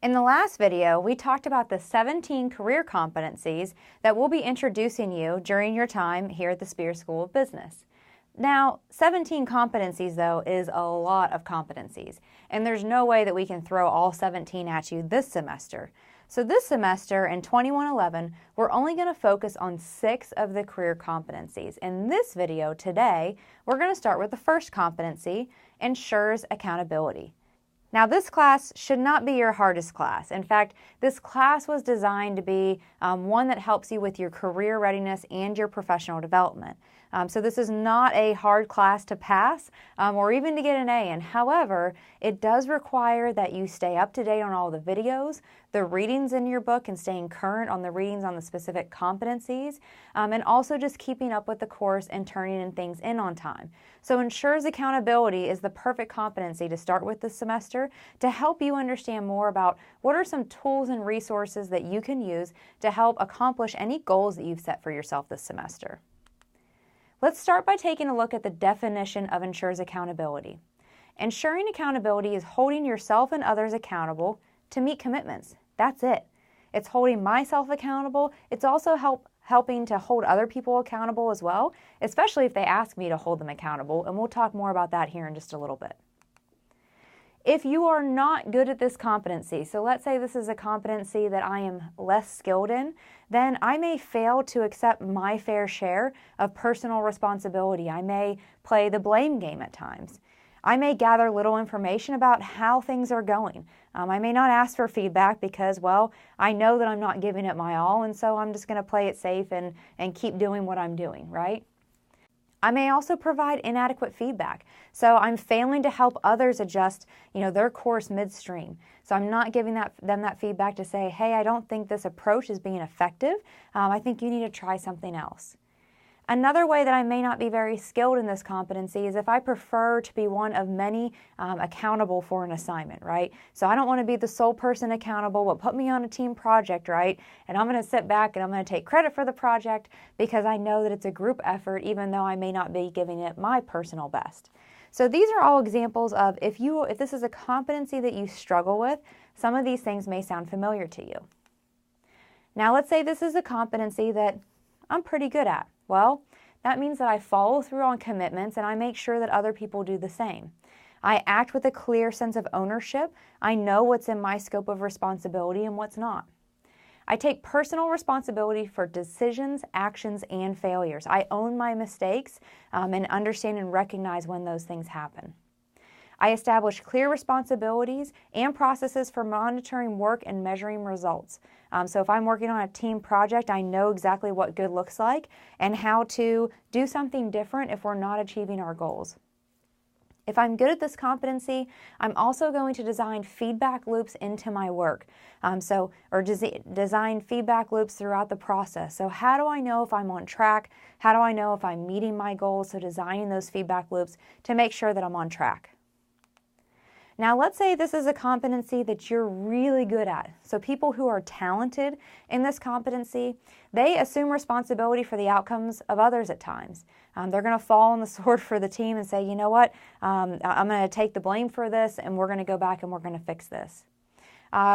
In the last video, we talked about the 17 career competencies that we'll be introducing you during your time here at the Spear School of Business. Now, 17 competencies, though, is a lot of competencies, and there's no way that we can throw all 17 at you this semester. So this semester in 2111, we're only going to focus on 6 of the career competencies. In this video today, we're going to start with the first competency, ensures accountability. Now, this class should not be your hardest class. In fact, this class was designed to be one that helps you with your career readiness and your professional development. So this is not a hard class to pass or even to get an A in. However, it does require that you stay up to date on all the videos, the readings in your book, and staying current on the readings on the specific competencies, and also just keeping up with the course and turning in things in on time. So ensures accountability is the perfect competency to start with this semester to help you understand more about what are some tools and resources that you can use to help accomplish any goals that you've set for yourself this semester. Let's start by taking a look at the definition of ensures accountability. Ensuring accountability is holding yourself and others accountable to meet commitments. That's it. It's holding myself accountable. It's also helping to hold other people accountable as well, especially if they ask me to hold them accountable, and we'll talk more about that here in just a little bit. If you are not good at this competency, so let's say this is a competency that I am less skilled in, then I may fail to accept my fair share of personal responsibility. I may play the blame game at times. I may gather little information about how things are going. I may not ask for feedback because, well, I know that I'm not giving it my all, and so I'm just going to play it safe and keep doing what I'm doing, right? I may also provide inadequate feedback. So I'm failing to help others adjust, their course midstream. So I'm not giving them that feedback to say, hey, I don't think this approach is being effective. I think you need to try something else. Another way that I may not be very skilled in this competency is if I prefer to be one of many accountable for an assignment, right? So I don't want to be the sole person accountable, but put me on a team project, right? And I'm going to sit back and I'm going to take credit for the project because I know that it's a group effort, even though I may not be giving it my personal best. So these are all examples of if this is a competency that you struggle with, some of these things may sound familiar to you. Now let's say this is a competency that I'm pretty good at. Well, that means that I follow through on commitments and I make sure that other people do the same. I act with a clear sense of ownership. I know what's in my scope of responsibility and what's not. I take personal responsibility for decisions, actions, and failures. I own my mistakes and understand and recognize when those things happen. I establish clear responsibilities and processes for monitoring work and measuring results. So if I'm working on a team project, I know exactly what good looks like and how to do something different if we're not achieving our goals. If I'm good at this competency, I'm also going to design feedback loops into my work. Design feedback loops throughout the process. So how do I know if I'm on track? How do I know if I'm meeting my goals? So designing those feedback loops to make sure that I'm on track. Now let's say this is a competency that you're really good at. So people who are talented in this competency, they assume responsibility for the outcomes of others at times. They're going to fall on the sword for the team and say, you know what, I'm going to take the blame for this and we're going to go back and we're going to fix this.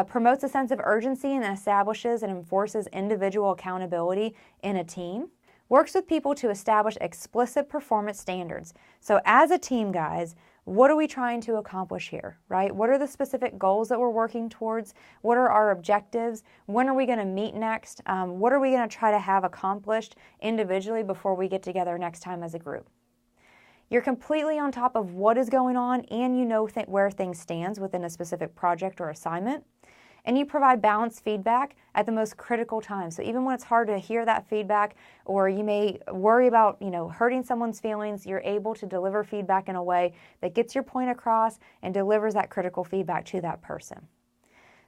Promotes a sense of urgency and establishes and enforces individual accountability in a team. Works with people to establish explicit performance standards. So as a team, guys, what are we trying to accomplish here, right? What are the specific goals that we're working towards? What are our objectives? When are we going to meet next? What are we going to try to have accomplished individually before we get together next time as a group? You're completely on top of what is going on and you know where things stand within a specific project or assignment. And you provide balanced feedback at the most critical times. So even when it's hard to hear that feedback or you may worry about, hurting someone's feelings, you're able to deliver feedback in a way that gets your point across and delivers that critical feedback to that person.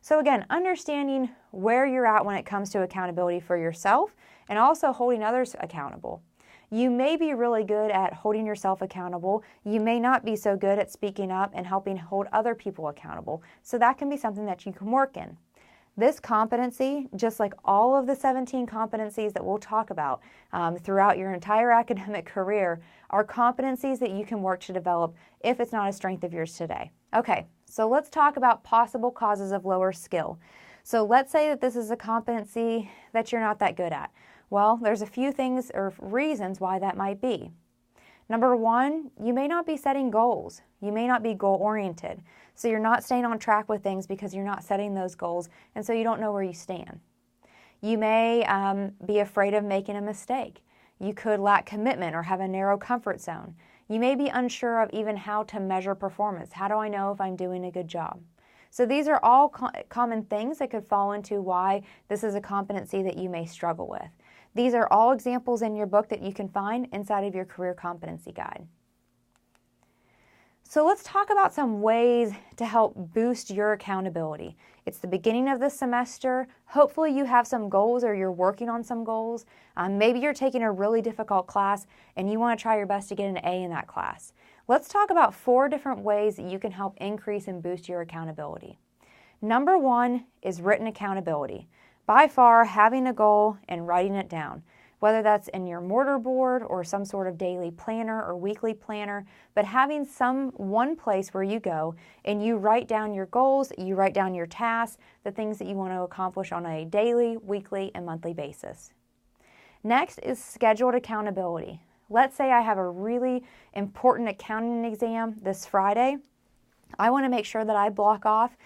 So again, understanding where you're at when it comes to accountability for yourself and also holding others accountable. You may be really good at holding yourself accountable. You may not be so good at speaking up and helping hold other people accountable. So that can be something that you can work in. This competency, just like all of the 17 competencies that we'll talk about throughout your entire academic career, are competencies that you can work to develop if it's not a strength of yours today. Okay, So let's talk about possible causes of lower skill. So let's say that this is a competency that you're not that good at. Well, there's a few things or reasons why that might be. Number one, you may not be setting goals. You may not be goal-oriented. So you're not staying on track with things because you're not setting those goals, and so you don't know where you stand. You may be afraid of making a mistake. You could lack commitment or have a narrow comfort zone. You may be unsure of even how to measure performance. How do I know if I'm doing a good job? So these are all common things that could fall into why this is a competency that you may struggle with. These are all examples in your book that you can find inside of your career competency guide. So let's talk about some ways to help boost your accountability. It's the beginning of the semester. Hopefully you have some goals or you're working on some goals. Maybe you're taking a really difficult class and you want to try your best to get an A in that class. Let's talk about 4 different ways that you can help increase and boost your accountability. Number 1 is written accountability. By far, having a goal and writing it down, whether that's in your mortarboard or some sort of daily planner or weekly planner, but having one place where you go and you write down your goals, you write down your tasks, the things that you want to accomplish on a daily, weekly, and monthly basis. Next is scheduled accountability. Let's say I have a really important accounting exam this Friday. I want to make sure that I block off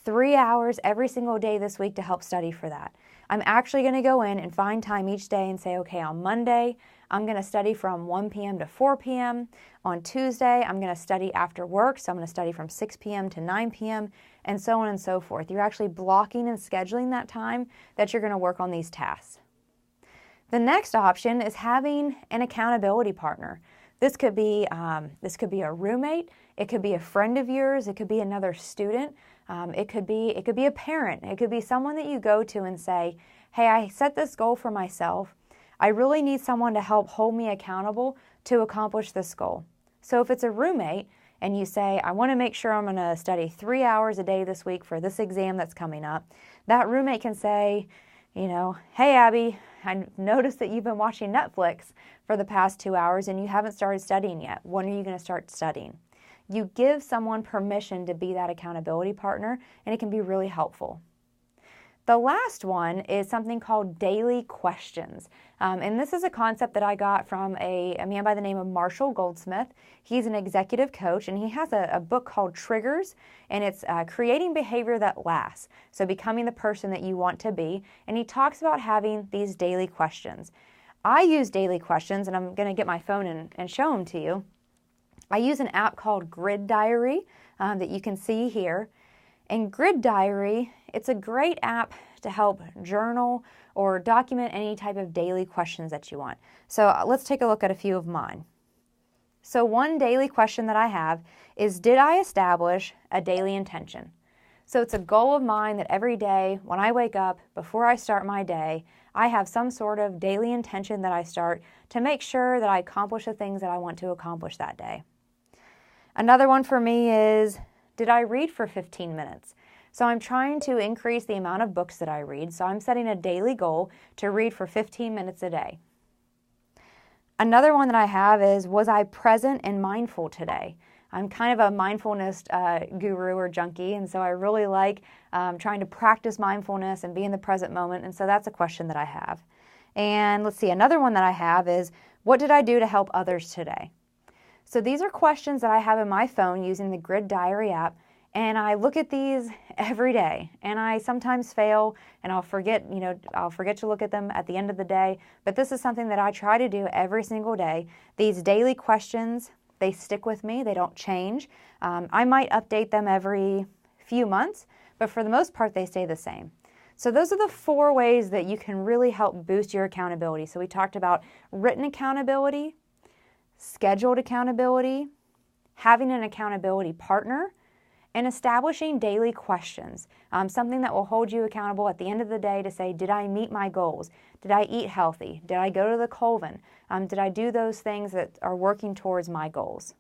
3 hours every single day this week to help study for that. I'm actually going to go in and find time each day and say, okay, on Monday, I'm going to study from 1 p.m. to 4 p.m. On Tuesday, I'm going to study after work, so I'm going to study from 6 p.m. to 9 p.m., and so on and so forth. You're actually blocking and scheduling that time that you're going to work on these tasks. The next option is having an accountability partner. This could be a roommate, it could be a friend of yours, it could be another student, it could be a parent, it could be someone that you go to and say, hey, I set this goal for myself. I really need someone to help hold me accountable to accomplish this goal. So if it's a roommate and you say, I want to make sure I'm going to study 3 hours a day this week for this exam that's coming up, that roommate can say, hey, Abby, I noticed that you've been watching Netflix for the past 2 hours and you haven't started studying yet. When are you going to start studying? You give someone permission to be that accountability partner, and it can be really helpful. The last one is something called daily questions. And this is a concept that I got from a man by the name of Marshall Goldsmith. He's an executive coach, and he has a book called Triggers, and it's creating behavior that lasts. So becoming the person that you want to be. And he talks about having these daily questions. I use daily questions, and I'm going to get my phone and show them to you. I use an app called Grid Diary that you can see here. And Grid Diary, it's a great app to help journal or document any type of daily questions that you want. So let's take a look at a few of mine. So one daily question that I have is, did I establish a daily intention? So it's a goal of mine that every day when I wake up, before I start my day, I have some sort of daily intention that I start to make sure that I accomplish the things that I want to accomplish that day. Another one for me is, did I read for 15 minutes? So I'm trying to increase the amount of books that I read, so I'm setting a daily goal to read for 15 minutes a day. Another one that I have is, was I present and mindful today? I'm kind of a mindfulness guru or junkie, and so I really like trying to practice mindfulness and be in the present moment, and so that's a question that I have. And let's see, another one that I have is, what did I do to help others today? So these are questions that I have in my phone using the Grid Diary app, and I look at these every day, and I sometimes fail, and I'll forget to look at them at the end of the day, but this is something that I try to do every single day. These daily questions, they stick with me, they don't change. I might update them every few months, but for the most part, they stay the same. So those are the 4 ways that you can really help boost your accountability. So we talked about written accountability, scheduled accountability, having an accountability partner, and establishing daily questions, something that will hold you accountable at the end of the day to say, did I meet my goals? Did I eat healthy? Did I go to the Colvin? Did I do those things that are working towards my goals?